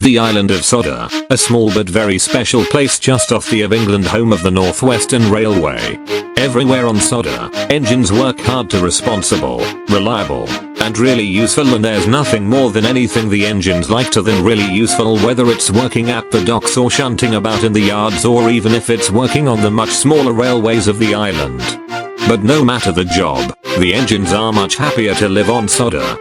The island of Sodor, a small but very special place just off the of England, home of the North Western Railway. Everywhere on Sodor, engines work hard to responsible, reliable, and really useful, and there's nothing more than anything the engines like to than really useful, whether it's working at the docks or shunting about in the yards, or even if it's working on the much smaller railways of the island. But no matter the job, the engines are much happier to live on Sodor.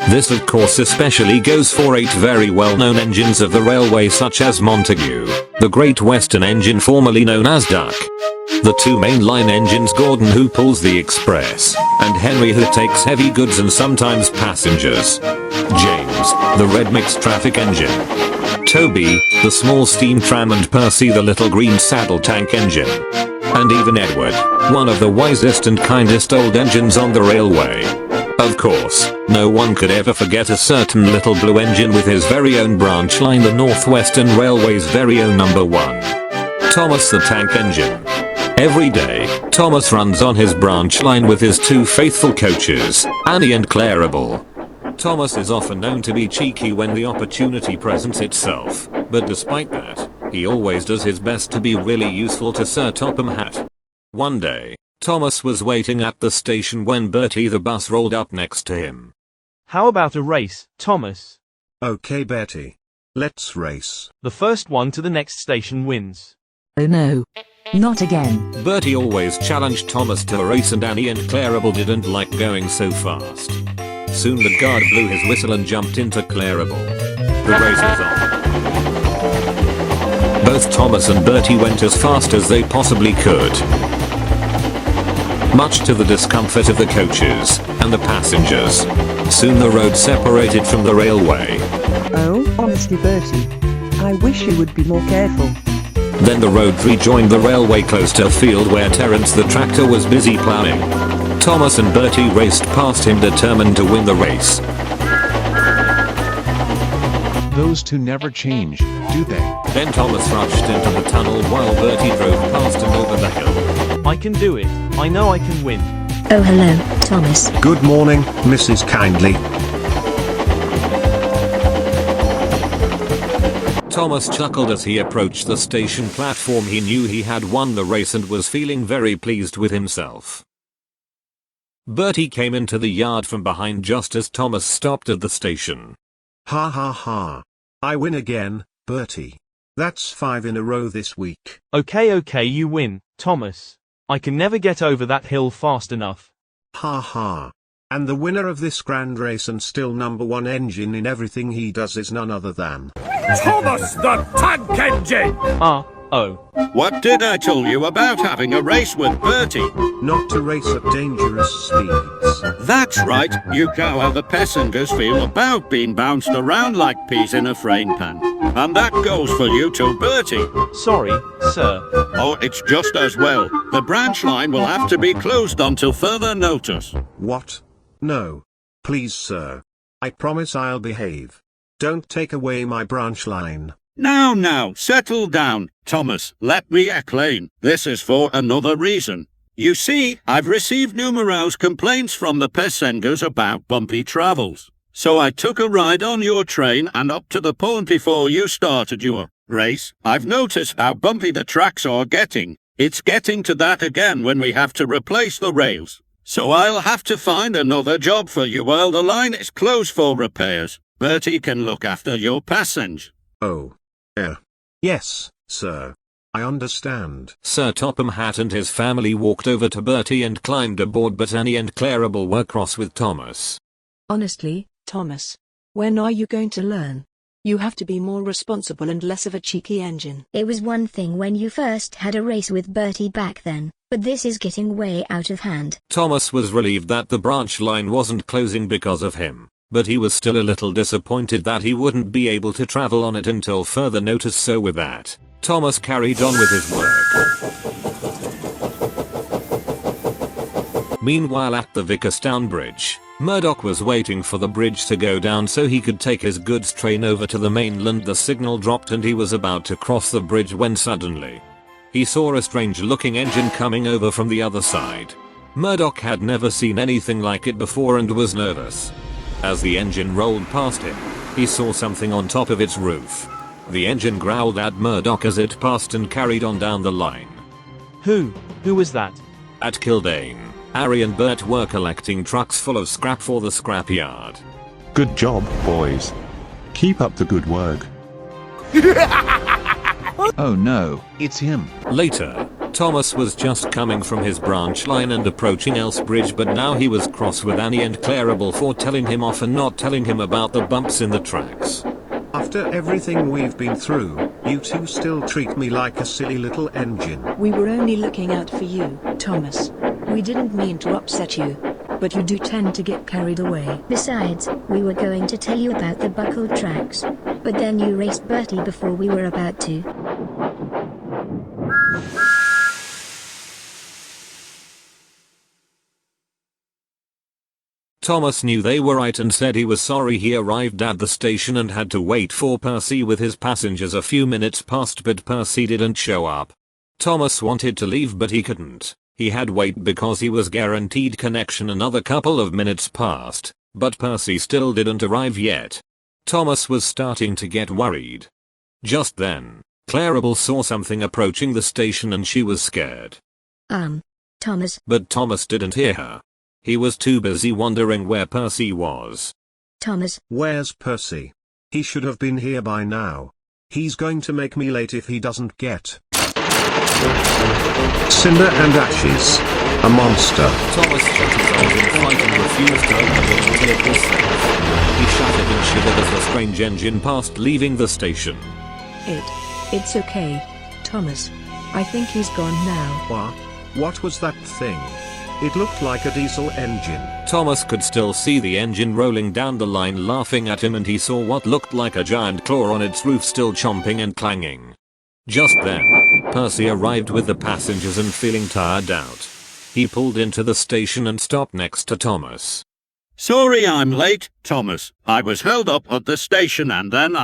This of course especially goes for 8 very well-known engines of the railway, such as Montague, the Great Western engine formerly known as Duck, the 2 mainline engines Gordon, who pulls the express, and Henry, who takes heavy goods and sometimes passengers, James, the red mixed traffic engine, Toby, the small steam tram, and Percy, the little green saddle tank engine, and even Edward, one of the wisest and kindest old engines on the railway. Of course, no one could ever forget a certain little blue engine with his very own branch line, the North Western Railway's very own number 1. Thomas the Tank Engine. Every day, Thomas runs on his branch line with his 2 faithful coaches, Annie and Clarabel. Thomas is often known to be cheeky when the opportunity presents itself, but despite that, he always does his best to be really useful to Sir Topham Hatt. One day, Thomas was waiting at the station when Bertie the bus rolled up next to him. How about a race, Thomas? Okay, Bertie. Let's race. The first one to the next station wins. Oh no. Not again. Bertie always challenged Thomas to a race, and Annie and Clarabel didn't like going so fast. Soon the guard blew his whistle and jumped into Clarabel. The race was on. Both Thomas and Bertie went as fast as they possibly could, much to the discomfort of the coaches and the passengers. Soon the road separated from the railway. Oh, honestly, Bertie, I wish you would be more careful. Then the road rejoined the railway close to a field where Terence the tractor was busy plowing. Thomas and Bertie raced past him, determined to win the race. Those 2 never change, do they? Then Thomas rushed into the tunnel while Bertie drove past and over the hill. I can do it. I know I can win. Oh hello, Thomas. Good morning, Mrs. Kindly. Thomas chuckled as he approached the station platform. He knew he had won the race and was feeling very pleased with himself. Bertie came into the yard from behind just as Thomas stopped at the station. Ha ha ha. I win again, Bertie. That's 5 in a row this week. Okay, you win, Thomas. I can never get over that hill fast enough. Ha ha. And the winner of this grand race and still number 1 engine in everything he does is none other than Thomas the Tank Engine! Oh. What did I tell you about having a race with Bertie? Not to race at dangerous speeds. That's right, you know how the passengers feel about being bounced around like peas in a frying pan. And that goes for you too, Bertie. Sorry, sir. Oh, it's just as well. The branch line will have to be closed until further notice. What? No. Please, sir. I promise I'll behave. Don't take away my branch line. Now, settle down. Thomas, let me explain. This is for another reason. You see, I've received numerous complaints from the passengers about bumpy travels. So I took a ride on your train, and up to the point before you started your race, I've noticed how bumpy the tracks are getting. It's getting to that again when we have to replace the rails. So I'll have to find another job for you while the line is closed for repairs. Bertie can look after your passengers. Oh. Yes, sir. I understand. Sir Topham Hatt and his family walked over to Bertie and climbed aboard, but Annie and Clarabel were cross with Thomas. Honestly, Thomas, when are you going to learn? You have to be more responsible and less of a cheeky engine. It was one thing when you first had a race with Bertie back then, but this is getting way out of hand. Thomas was relieved that the branch line wasn't closing because of him, but he was still a little disappointed that he wouldn't be able to travel on it until further notice. So with that, Thomas carried on with his work. Meanwhile at the Vickerstown Bridge, Murdoch was waiting for the bridge to go down so he could take his goods train over to the mainland. The signal dropped and he was about to cross the bridge when suddenly he saw a strange looking engine coming over from the other side. Murdoch had never seen anything like it before and was nervous. As the engine rolled past him, he saw something on top of its roof. The engine growled at Murdoch as it passed and carried on down the line. Who was that? At Kildane, Harry and Bert were collecting trucks full of scrap for the scrapyard. Good job, boys. Keep up the good work. Oh no, it's him. Later, Thomas was just coming from his branch line and approaching Elsbridge, but now he was cross with Annie and Clarabelle for telling him off and not telling him about the bumps in the tracks. After everything we've been through, you two still treat me like a silly little engine. We were only looking out for you, Thomas. We didn't mean to upset you, but you do tend to get carried away. Besides, we were going to tell you about the buckled tracks. But then you raced Bertie before we were about to. Thomas knew they were right and said he was sorry. He arrived at the station and had to wait for Percy with his passengers. A few minutes passed but Percy didn't show up. Thomas wanted to leave but he couldn't. He had wait because he was guaranteed connection. Another couple of minutes passed, but Percy still didn't arrive yet. Thomas was starting to get worried. Just then, Clarabelle saw something approaching the station and she was scared. Thomas. But Thomas didn't hear her. He was too busy wondering where Percy was. Thomas. Where's Percy? He should have been here by now. He's going to make me late if he doesn't get. Cinder and ashes. A monster. Thomas shut his eyes in fright and refused to open them until it was safe. He shuddered and shivered as the strange engine passed, leaving the station. It's okay, Thomas. I think he's gone now. What was that thing? It looked like a diesel engine. Thomas could still see the engine rolling down the line laughing at him, and he saw what looked like a giant claw on its roof still chomping and clanging. Just then, Percy arrived with the passengers and feeling tired out. He pulled into the station and stopped next to Thomas. Sorry I'm late, Thomas. I was held up at the station and then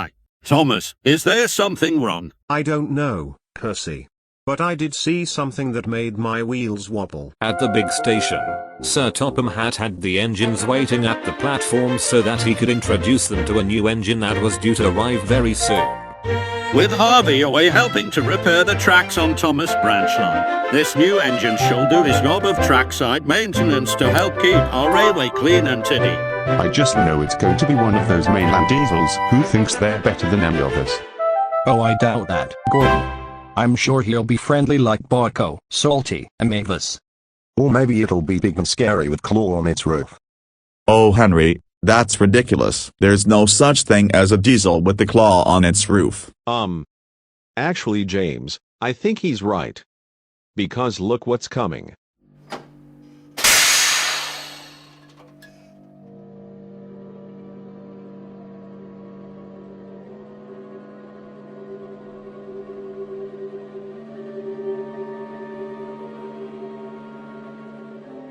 Thomas, is there something wrong? I don't know, Percy. But I did see something that made my wheels wobble. At the big station, Sir Topham Hatt had the engines waiting at the platform so that he could introduce them to a new engine that was due to arrive very soon. With Harvey away helping to repair the tracks on Thomas branch line, this new engine shall do his job of trackside maintenance to help keep our railway clean and tidy. I just know it's going to be one of those mainland diesels who thinks they're better than any of us. Oh, I doubt that, Gordon. I'm sure he'll be friendly like Barco, Salty, and Mavis. Or maybe it'll be big and scary with claw on its roof. Oh Henry, that's ridiculous. There's no such thing as a diesel with the claw on its roof. Actually James, I think he's right. Because look what's coming.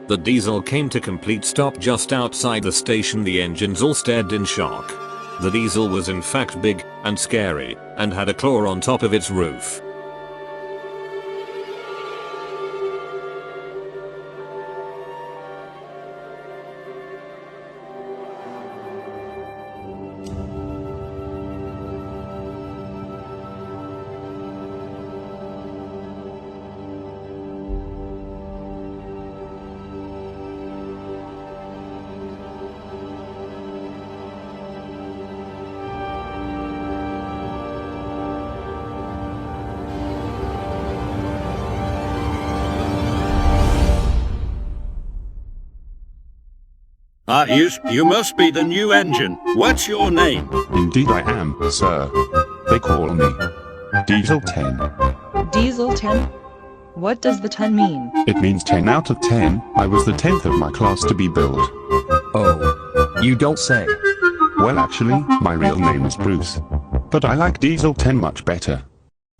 The diesel came to complete stop just outside the station. The engines all stared in shock. The diesel was in fact big and scary and had a claw on top of its roof. You must be the new engine. What's your name? Indeed I am, sir. They call me Diesel 10. Diesel 10? What does the 10 mean? It means 10 out of 10. I was the 10th of my class to be built. Oh, you don't say. Well actually, my real name is Bruce. But I like Diesel 10 much better.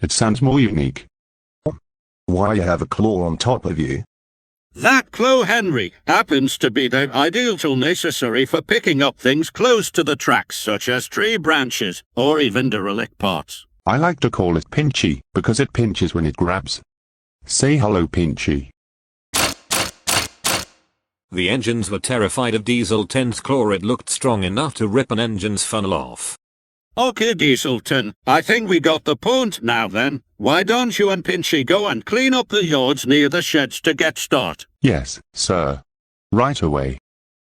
It sounds more unique. Why you have a claw on top of you? That claw, Henry, happens to be the ideal tool necessary for picking up things close to the tracks, such as tree branches or even derelict parts. I like to call it Pinchy, because it pinches when it grabs. Say hello, Pinchy. The engines were terrified of Diesel 10's claw. It looked strong enough to rip an engine's funnel off. Okay, Dieselton, I think we got the point now then. Why don't you and Pinchy go and clean up the yards near the sheds to get start? Yes, sir. Right away.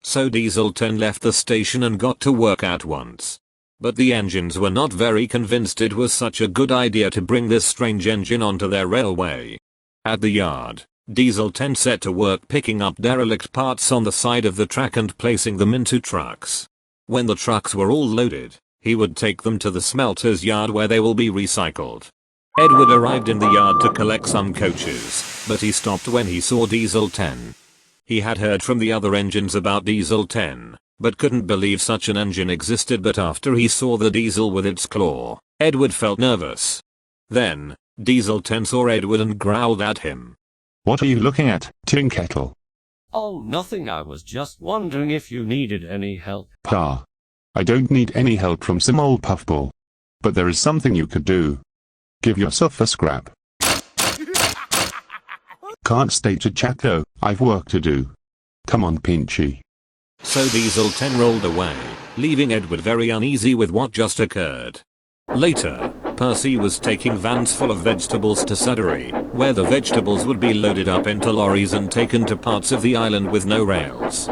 So Dieselton left the station and got to work at once. But the engines were not very convinced it was such a good idea to bring this strange engine onto their railway. At the yard, Dieselton set to work picking up derelict parts on the side of the track and placing them into trucks. When the trucks were all loaded, he would take them to the smelter's yard where they will be recycled. Edward arrived in the yard to collect some coaches, but he stopped when he saw Dieselton. He had heard from the other engines about Dieselton, but couldn't believe such an engine existed. But after he saw the diesel with its claw, Edward felt nervous. Then, Dieselton saw Edward and growled at him. What are you looking at, Tin Kettle? Oh, nothing. I was just wondering if you needed any help. Pa. I don't need any help from some old puffball. But there is something you could do. Give yourself a scrap. Can't stay to chat though, I've work to do. Come on, Pinchy. So Dieselton rolled away, leaving Edward very uneasy with what just occurred. Later, Percy was taking vans full of vegetables to Sudbury, where the vegetables would be loaded up into lorries and taken to parts of the island with no rails.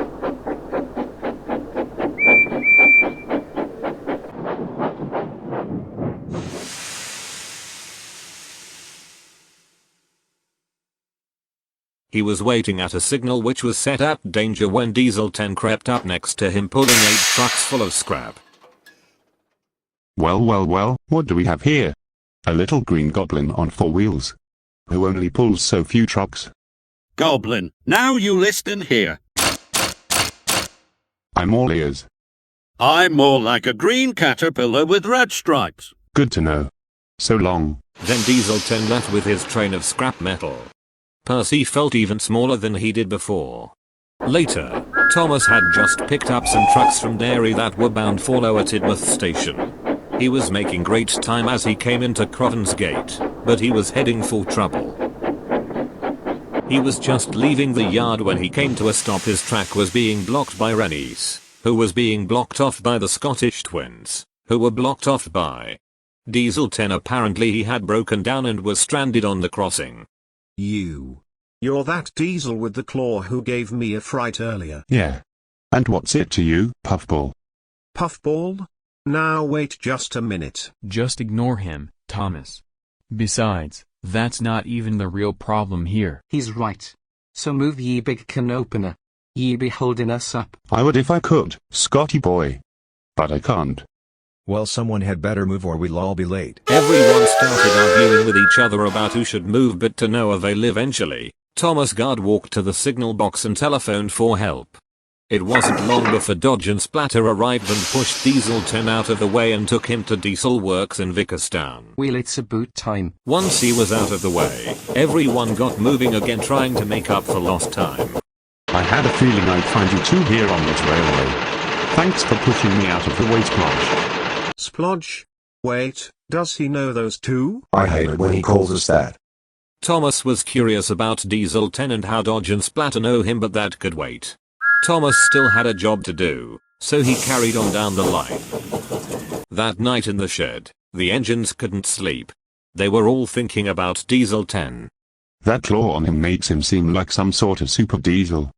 He was waiting at a signal which was set at danger when Dieselton crept up next to him pulling 8 trucks full of scrap. Well, what do we have here? A little green goblin on 4 wheels. Who only pulls so few trucks? Goblin, now you listen here. I'm all ears. I'm more like a green caterpillar with red stripes. Good to know. So long. Then Dieselton left with his train of scrap metal. Percy felt even smaller than he did before. Later, Thomas had just picked up some trucks from Derry that were bound for Lower Tidmouth Station. He was making great time as he came into Crovan's Gate, but he was heading for trouble. He was just leaving the yard when he came to a stop. His track was being blocked by Rennies, who was being blocked off by the Scottish twins, who were blocked off by Dieselton. Apparently he had broken down and was stranded on the crossing. You're that diesel with the claw who gave me a fright earlier. Yeah. And what's it to you, Puffball? Puffball? Now wait just a minute. Just ignore him, Thomas. Besides, that's not even the real problem here. He's right. So move, ye big can opener. Ye be holding us up. I would if I could, Scotty boy. But I can't. Well, someone had better move or we'll all be late. Everyone started arguing with each other about who should move, but to no avail. Eventually, Thomas Guard walked to the signal box and telephoned for help. It wasn't long before Dodge and Splatter arrived and pushed Dieselton out of the way and took him to Diesel Works in Vickerstown. Well, it's about time. Once he was out of the way, everyone got moving again, trying to make up for lost time. I had a feeling I'd find you two here on this railway. Thanks for pushing me out of the way, Splodge. Splodge? Wait, does he know those two? I hate it when he calls us that. Thomas was curious about Dieselton and how Dodge and Splatter know him, but that could wait. Thomas still had a job to do, so he carried on down the line. That night in the shed, the engines couldn't sleep. They were all thinking about Dieselton. That claw on him makes him seem like some sort of super diesel.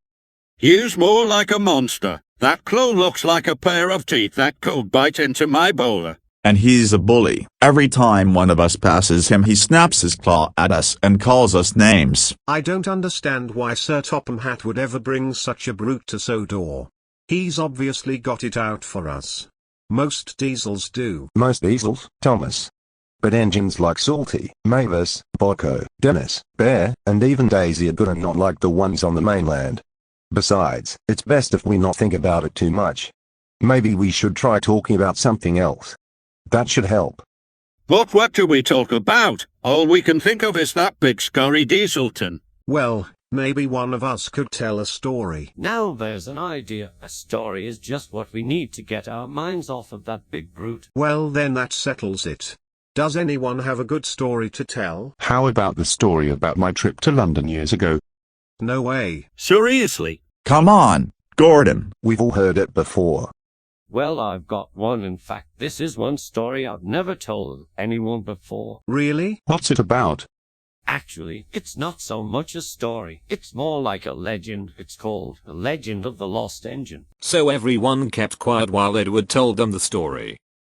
He's more like a monster. That claw looks like a pair of teeth that could bite into my bowler. And he's a bully. Every time one of us passes him, he snaps his claw at us and calls us names. I don't understand why Sir Topham Hatt would ever bring such a brute to Sodor. He's obviously got it out for us. Most diesels do. Most diesels, Thomas. But engines like Salty, Mavis, Boco, Dennis, Bear, and even Daisy are good and not like the ones on the mainland. Besides, it's best if we not think about it too much. Maybe we should try talking about something else. That should help. But what do we talk about? All we can think of is that big scurry Dieselton. Well, maybe one of us could tell a story. Now there's an idea. A story is just what we need to get our minds off of that big brute. Well, then that settles it. Does anyone have a good story to tell? How about the story about my trip to London years ago? No way. Seriously? Come on, Gordon. We've all heard it before. Well, I've got one. In fact, this is one story I've never told anyone before. Really? What's it about? Actually, it's not so much a story. It's more like a legend. It's called The Legend of the Lost Engine. So everyone kept quiet while Edward told them the story.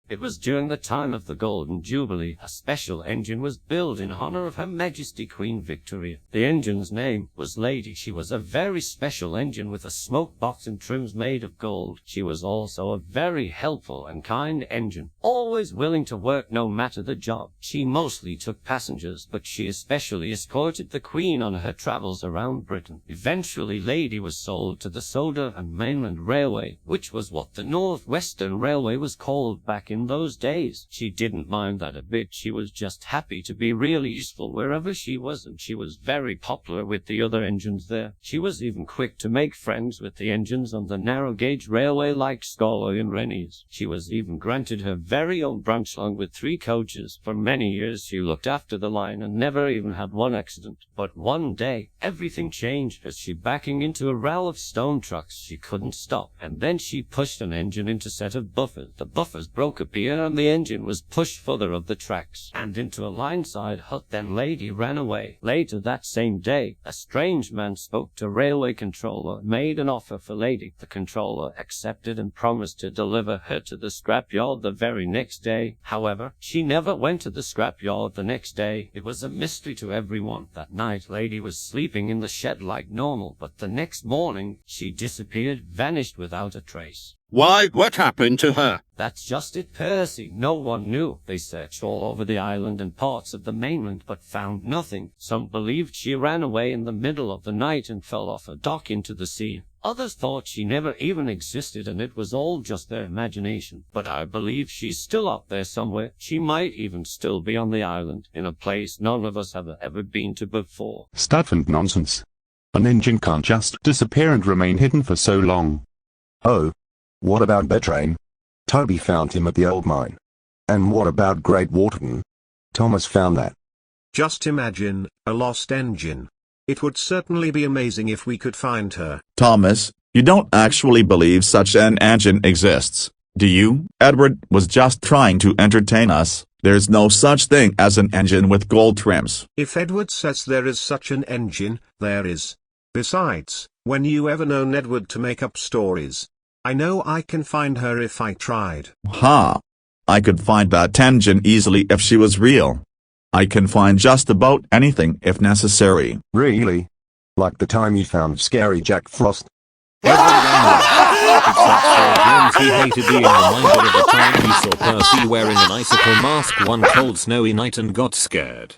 It was during the time of the Golden Jubilee. A special engine was built in honor of Her Majesty Queen Victoria. The engine's name was Lady. She was a very special engine with a smoke box and trims made of gold. She was also a very helpful and kind engine, always willing to work no matter the job. She mostly took passengers, but she especially escorted the Queen on her travels around Britain. Eventually, Lady was sold to the Southern and Mainland Railway, which was what the North Western Railway was called back in those days. She didn't mind that a bit. She was just happy to be really useful wherever she was, and she was very popular with the other engines there. She was even quick to make friends with the engines on the narrow gauge railway like Scollay and Rennies. She was even granted her very own branch line with 3 coaches. For many years she looked after the line and never even had one accident. But one day everything changed as she backing into a row of stone trucks. She couldn't stop, and then she pushed an engine into a set of buffers. The buffers broke appear and the engine was pushed further of the tracks and into a line-side hut. Then Lady ran away. Later that same day, a strange man spoke to railway controller, made an offer for Lady. The controller accepted and promised to deliver her to the scrapyard the very next day. However, she never went to the scrapyard the next day. It was a mystery to everyone. That night Lady was sleeping in the shed like normal, but the next morning she disappeared, vanished without a trace. Why, what happened to her? That's just it, Percy. No one knew. They searched all over the island and parts of the mainland, but found nothing. Some believed she ran away in the middle of the night and fell off a dock into the sea. Others thought she never even existed and it was all just their imagination. But I believe she's still up there somewhere. She might even still be on the island, in a place none of us have ever been to before. Stuff and nonsense. An engine can't just disappear and remain hidden for so long. Oh. What about Betrain? Toby found him at the old mine. And what about Great Waterton? Thomas found that. Just imagine, a lost engine. It would certainly be amazing if we could find her. Thomas, you don't actually believe such an engine exists, do you? Edward was just trying to entertain us. There's no such thing as an engine with gold trims. If Edward says there is such an engine, there is. Besides, when you ever known Edward to make up stories? I know I can find her if I tried. Ha! I could find that engine easily if she was real. I can find just about anything if necessary. Really? Like the time you found Scary Jack Frost? Except he hated being reminded of the time he saw Percy wearing an icicle mask one cold snowy night and got scared.